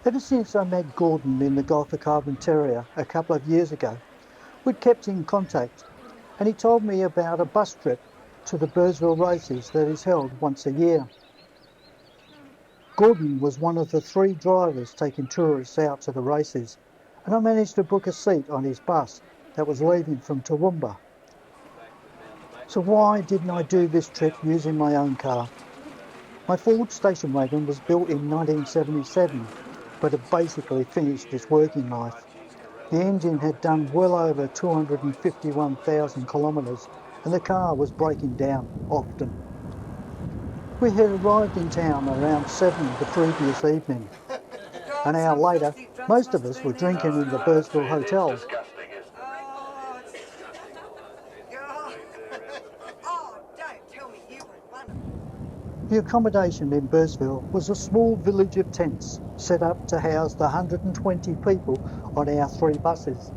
Ever since I met Gordon in the Gulf of Carpentaria a couple of years ago, we'd kept in contact, and he told me about a bus trip to the Birdsville races that is held once a year. Gordon was one of the 3 drivers taking tourists out to the races, and I managed to book a seat on his bus that was leaving from Toowoomba. So why didn't I do this trip using my own car? My Ford station wagon was built in 1977, but had basically finished its working life. The engine had done well over 251,000 kilometres, and the car was breaking down often. We had arrived in town around 7 the previous evening. An hour later, most of us were drinking in the Birdsville Hotel. The accommodation in Birdsville was a small village of tents set up to house the 120 people on our 3 buses.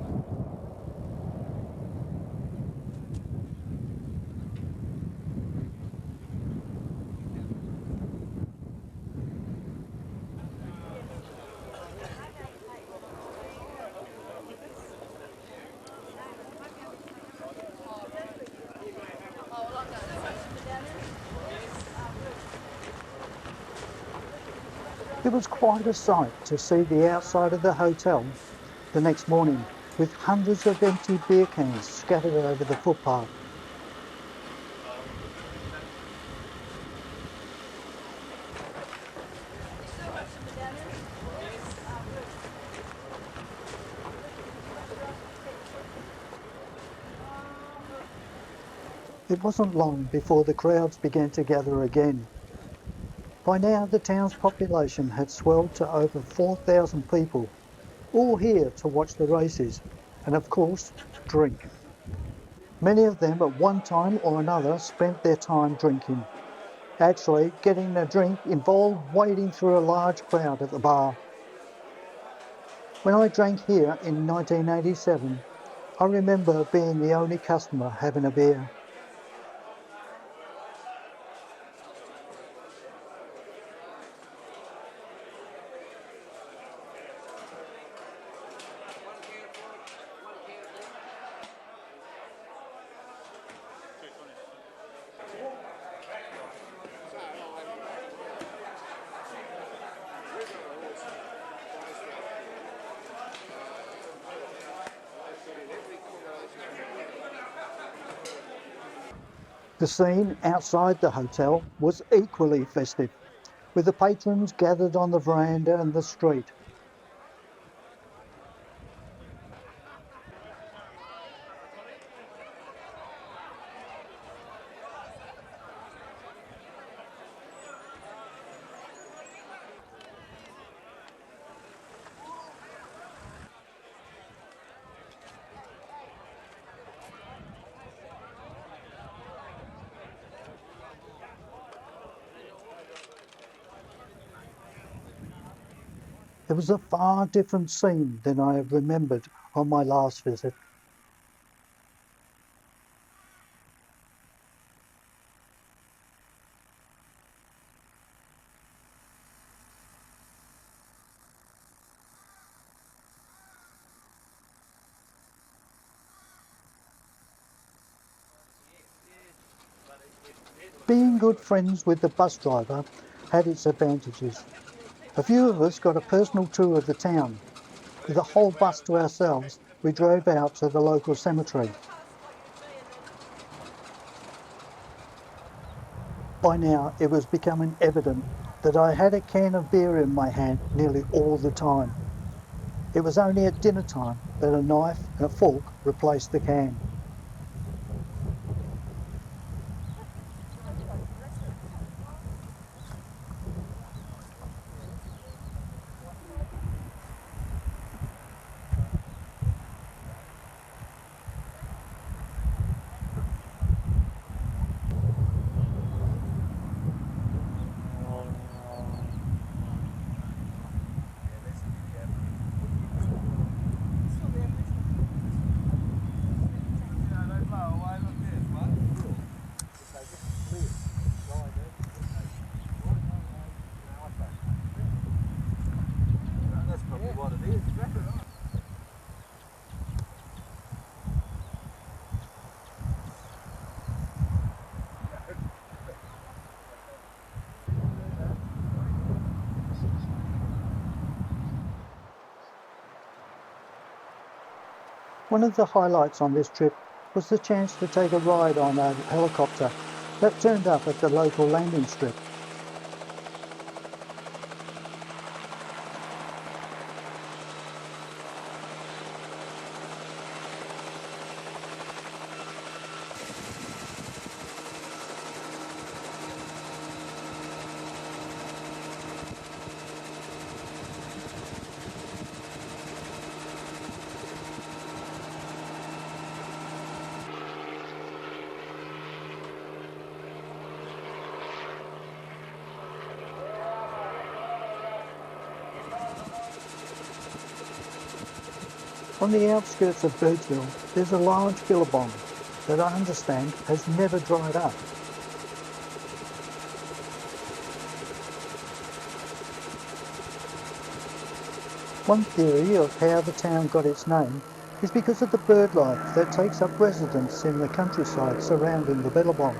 It was quite a sight to see the outside of the hotel the next morning, with hundreds of empty beer cans scattered over the footpath. It wasn't long before the crowds began to gather again. By now the town's population had swelled to over 4,000 people, all here to watch the races and, of course, drink. Many of them at one time or another spent their time drinking. Actually, getting a drink involved wading through a large crowd at the bar. When I drank here in 1987, I remember being the only customer having a beer. The scene outside the hotel was equally festive, with the patrons gathered on the veranda and the street. It was a far different scene than I had remembered on my last visit. Being good friends with the bus driver had its advantages. A few of us got a personal tour of the town. With the whole bus to ourselves, we drove out to the local cemetery. By now, it was becoming evident that I had a can of beer in my hand nearly all the time. It was only at dinner time that a knife and a fork replaced the can. One of the highlights on this trip was the chance to take a ride on a helicopter that turned up at the local landing strip. On the outskirts of Birdsville, there's a large billabong that I understand has never dried up. One theory of how the town got its name is because of the bird life that takes up residence in the countryside surrounding the billabong.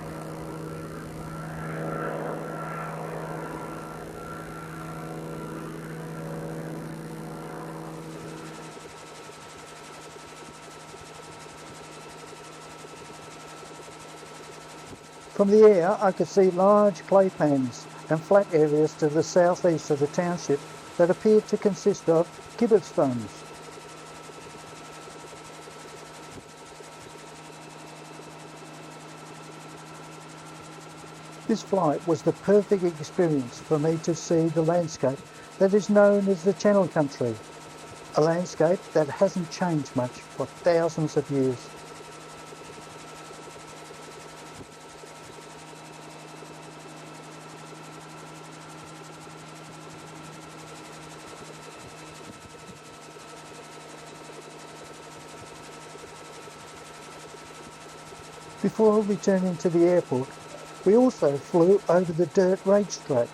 From the air, I could see large clay pans and flat areas to the southeast of the township that appeared to consist of gibbet stones. This flight was the perfect experience for me to see the landscape that is known as the Channel Country, a landscape that hasn't changed much for thousands of years. Before returning to the airport, we also flew over the dirt racetrack.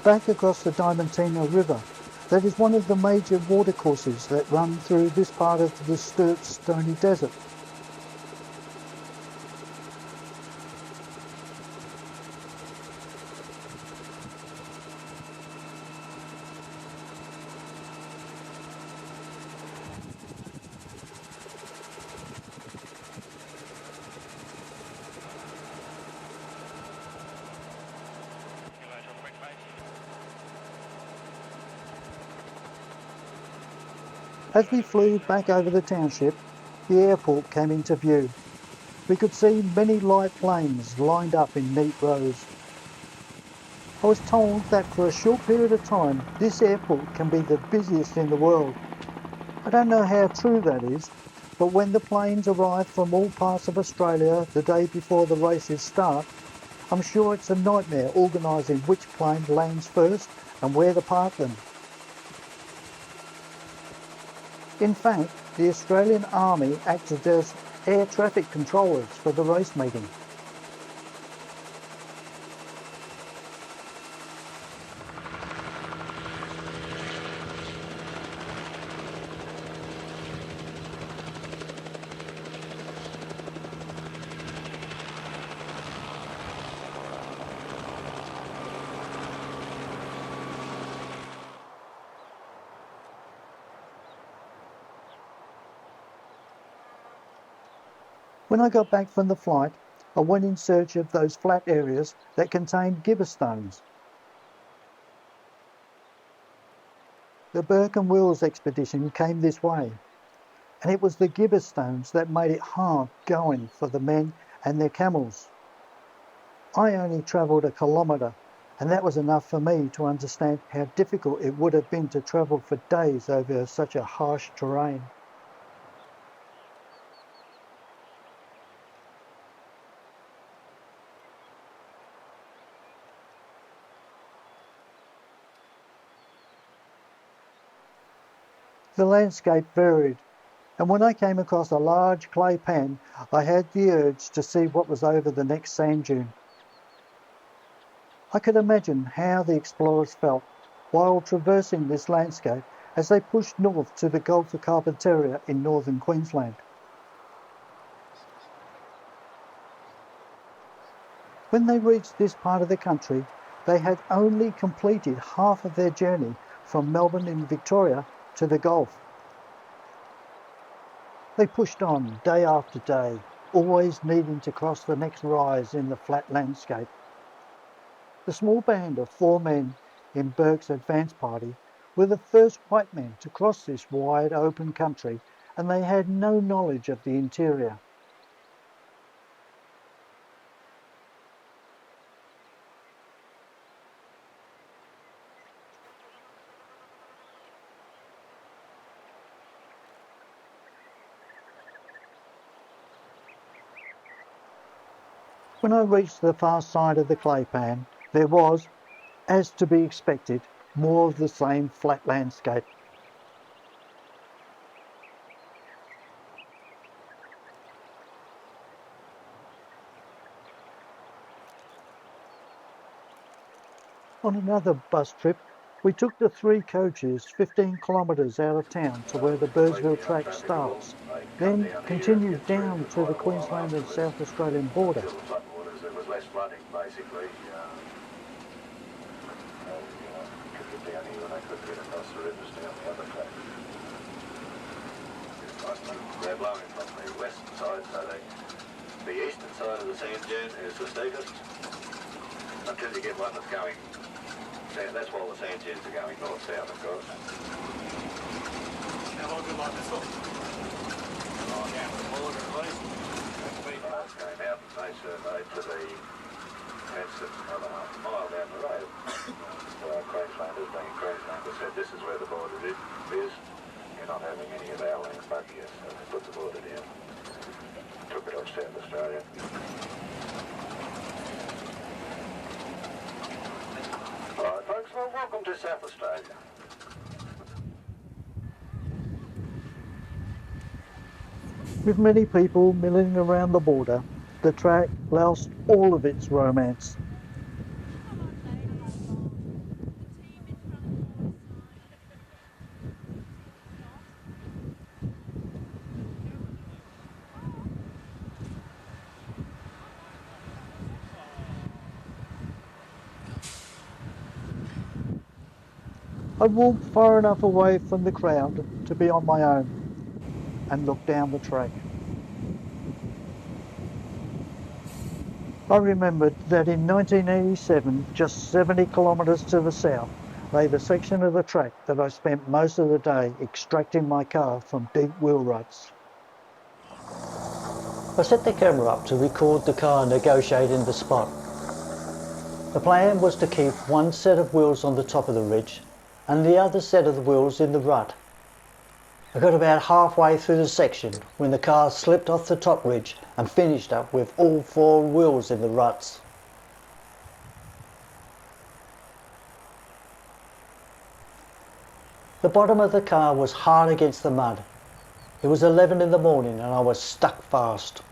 Back across the Diamantina River, that is one of the major watercourses that run through this part of the Sturt Stony Desert. As we flew back over the township, the airport came into view. We could see many light planes lined up in neat rows. I was told that for a short period of time, this airport can be the busiest in the world. I don't know how true that is, but when the planes arrive from all parts of Australia the day before the races start, I'm sure it's a nightmare organising which plane lands first and where to park them. In fact, the Australian Army acted as air traffic controllers for the race meeting. When I got back from the flight, I went in search of those flat areas that contained gibbet stones. The Burke and Wills expedition came this way, and it was the gibbet stones that made it hard going for the men and their camels. I only travelled a kilometre, and that was enough for me to understand how difficult it would have been to travel for days over such a harsh terrain. The landscape varied, And when I came across a large clay pan, I had the urge to see what was over the next sand dune. I could imagine how the explorers felt while traversing this landscape as they pushed north to the Gulf of Carpentaria in northern Queensland. When they reached this part of the country, they had only completed half of their journey from Melbourne in Victoria to the Gulf. They pushed on day after day, always needing to cross the next rise in the flat landscape. The small band of 4 men in Burke's advance party were the first white men to cross this wide open country, and they had no knowledge of the interior. When I reached the far side of the clay pan, there was, as to be expected, more of the same flat landscape. On another bus trip, we took the 3 coaches 15 kilometres out of town to where the Birdsville track starts, then continued down to the Queensland and South Australian border. There was less flooding, basically. Could get down here and they couldn't get across the rivers down the other track. They're blowing from the western side, so the eastern side of the sand dune is the steepest until you get one that's going. That's while the sand dunes are going north-south, of course. How long is it like this one? Oh, yeah, all over the place. Came out and they surveyed to the fence that's another half a mile down the road. Queenslanders, being Queenslanders, said this is where the border is. You're not having any of our land but yes, so they put the border down. Took it off South Australia. Alright folks, well welcome to South Australia. With many people milling around the border, the track lost all of its romance. I walked far enough away from the crowd to be on my own and looked down the track. I remembered that in 1987, just 70 kilometres to the south, lay the section of the track that I spent most of the day extracting my car from deep wheel ruts. I set the camera up to record the car negotiating the spot. The plan was to keep one set of wheels on the top of the ridge and the other set of the wheels in the rut. I got about halfway through the section when the car slipped off the top ridge and finished up with all 4 wheels in the ruts. The bottom of the car was hard against the mud. It was 11 in the morning and I was stuck fast.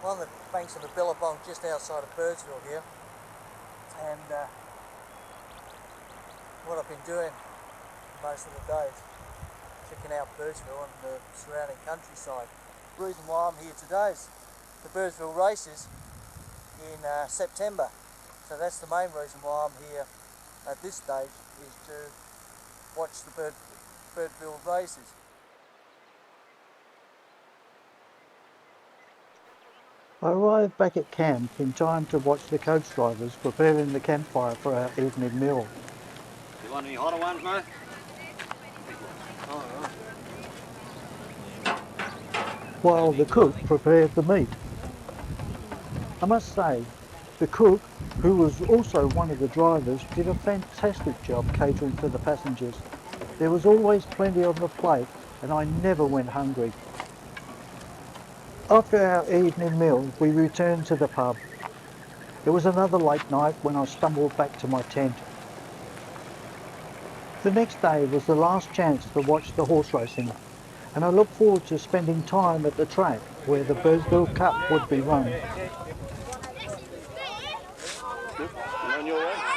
On the banks of the Billabong just outside of Birdsville here, and what I've been doing most of the day is checking out Birdsville and the surrounding countryside. The reason why I'm here today is the Birdsville races in September, so that's the main reason why I'm here at this stage, is to watch the Birdsville races. I arrived back at camp in time to watch the coach drivers preparing the campfire for our evening meal. You want any hotter ones, mate? Oh, right. while the cook prepared the meat. I must say, the cook, who was also one of the drivers, did a fantastic job catering for the passengers. There was always plenty on the plate and I never went hungry. After our evening meal, we returned to the pub. It was another late night when I stumbled back to my tent. The next day was the last chance to watch the horse racing, and I look forward to spending time at the track where the Birdsville Cup would be run. On your way?